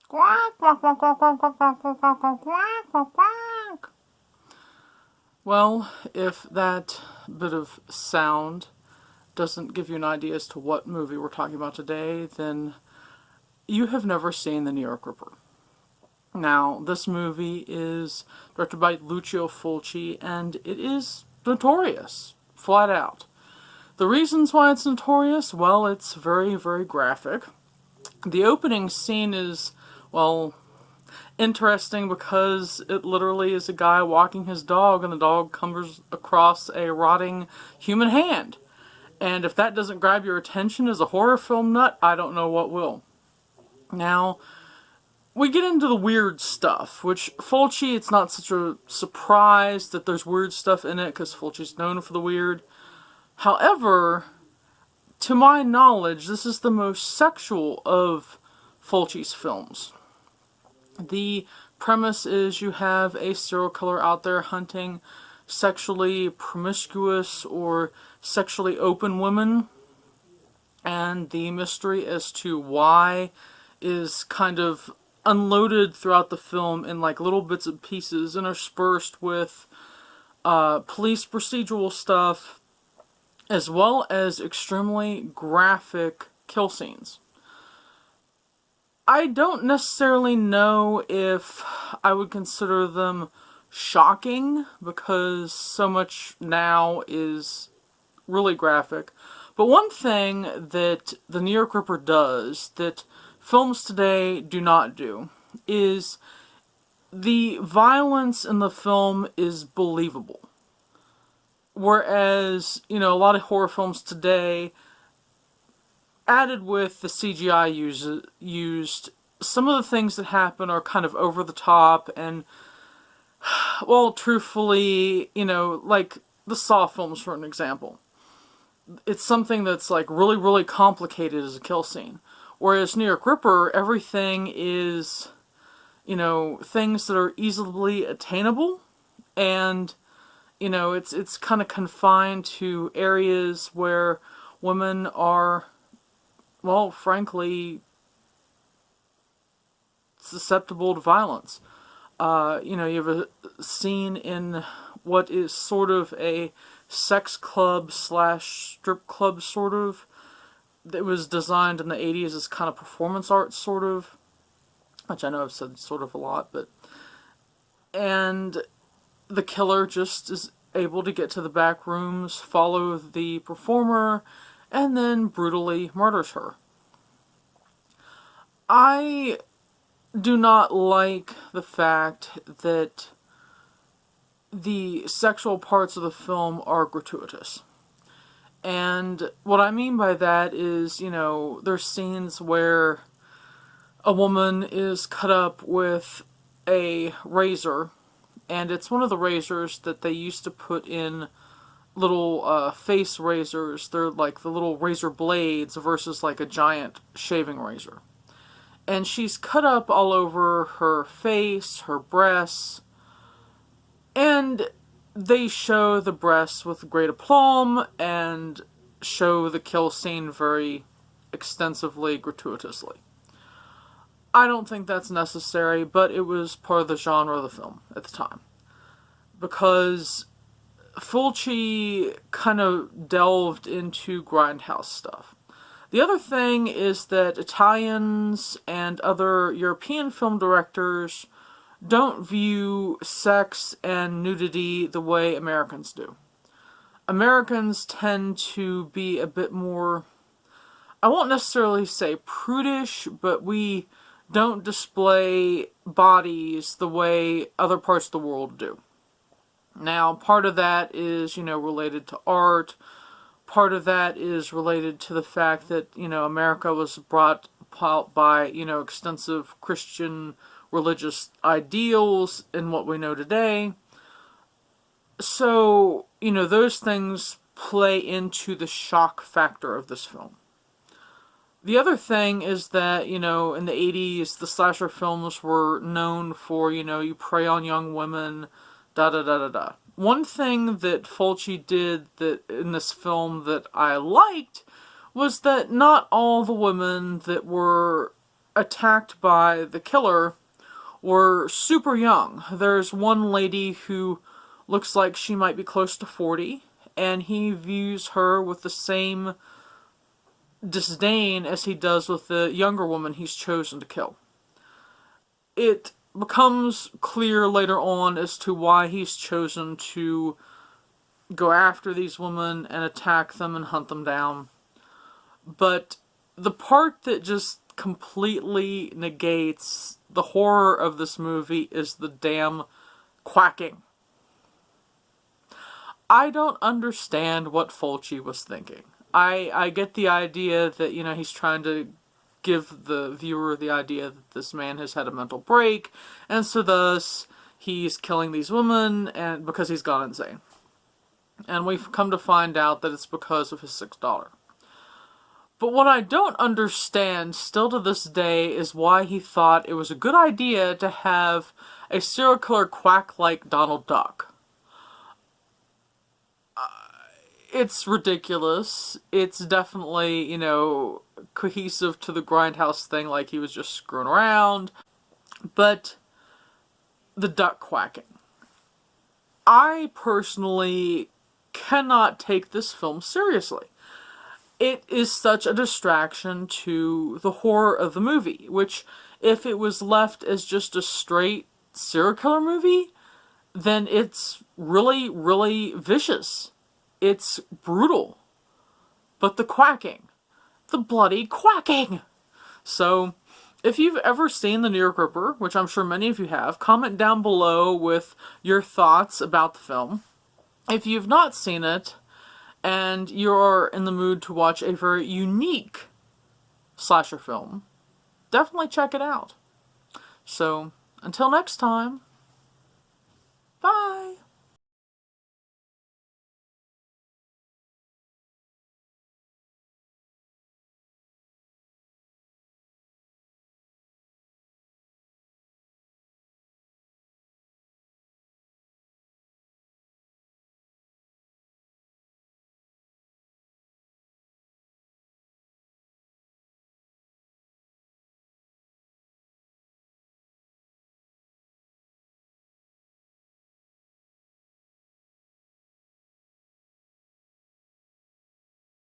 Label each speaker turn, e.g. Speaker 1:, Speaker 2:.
Speaker 1: Quack, quack, quack, quack, quack, quack, quack, quack, quack, quack, quack, quack. Well, if that bit of sound doesn't give you an idea as to what movie we're talking about today, then you have never seen The New York Ripper. Now, this movie is directed by Lucio Fulci, and it is notorious, flat out. The reasons why it's notorious, well, it's very, very graphic. The opening scene is, well, interesting because it literally is a guy walking his dog, and the dog comes across a rotting human hand. And if that doesn't grab your attention as a horror film nut, I don't know what will. Now, we get into the weird stuff, which Fulci, it's not such a surprise that there's weird stuff in it, because Fulci's known for the weird. However, to my knowledge, this is the most sexual of Fulci's films. The premise is you have a serial killer out there hunting sexually promiscuous or sexually open women, and the mystery as to why is kind of unloaded throughout the film in like little bits and pieces, interspersed with police procedural stuff, as well as extremely graphic kill scenes. I don't necessarily know if I would consider them shocking, because so much now is really graphic. But one thing that the New York Ripper does that films today do not do is the violence in the film is believable. Whereas, a lot of horror films today, added with the CGI used, some of the things that happen are kind of over the top and, well, truthfully, like the Saw films, for an example. It's something that's like really, really complicated as a kill scene. Whereas New York Ripper, everything is, things that are easily attainable, and, it's kind of confined to areas where women are, well, frankly, susceptible to violence. You have a scene in what is sort of a sex club slash strip club sort of, that was designed in the 80s as kind of performance art sort of, which I know I've said sort of a lot, but, and the killer just is able to get to the back rooms, follow the performer, and then brutally murders her. I do not like the fact that the sexual parts of the film are gratuitous. And what I mean by that is, there's scenes where a woman is cut up with a razor, and it's one of the razors that they used to put in little face razors. They're like the little razor blades versus like a giant shaving razor. And she's cut up all over her face, her breasts, and they show the breasts with great aplomb and show the kill scene very extensively, gratuitously. I don't think that's necessary, but it was part of the genre of the film at the time. Because Fulci kind of delved into grindhouse stuff. The other thing is that Italians and other European film directors don't view sex and nudity the way Americans do. Americans tend to be a bit more, I won't necessarily say prudish, but we don't display bodies the way other parts of the world do. Now, part of that is, related to art. Part of that is related to the fact that, America was brought about by, extensive Christian religious ideals in what we know today. So, those things play into the shock factor of this film. The other thing is that, in the 80s, the slasher films were known for, you prey on young women, da-da-da-da-da. One thing that Fulci did that in this film that I liked was that not all the women that were attacked by the killer were super young. There's one lady who looks like she might be close to 40, and he views her with the same disdain as he does with the younger woman he's chosen to kill. It becomes clear later on as to why he's chosen to go after these women and attack them and hunt them down. But the part that just completely negates the horror of this movie is the damn quacking. I don't understand what Fulci was thinking. I get the idea that, you know, he's trying to give the viewer the idea that this man has had a mental break, and so thus he's killing these women and because he's gone insane. And we've come to find out that it's because of his sick daughter. But what I don't understand still to this day is why he thought it was a good idea to have a serial killer quack like Donald Duck. It's ridiculous. It's definitely, you know, cohesive to the Grindhouse thing, like he was just screwing around. But the duck quacking. I personally cannot take this film seriously. It is such a distraction to the horror of the movie, which, if it was left as just a straight serial killer movie, then it's really, really vicious. It's brutal. But the quacking. The bloody quacking! So, if you've ever seen The New York Ripper, which I'm sure many of you have, comment down below with your thoughts about the film. If you've not seen it, and you're in the mood to watch a very unique slasher film, definitely check it out. So, until next time,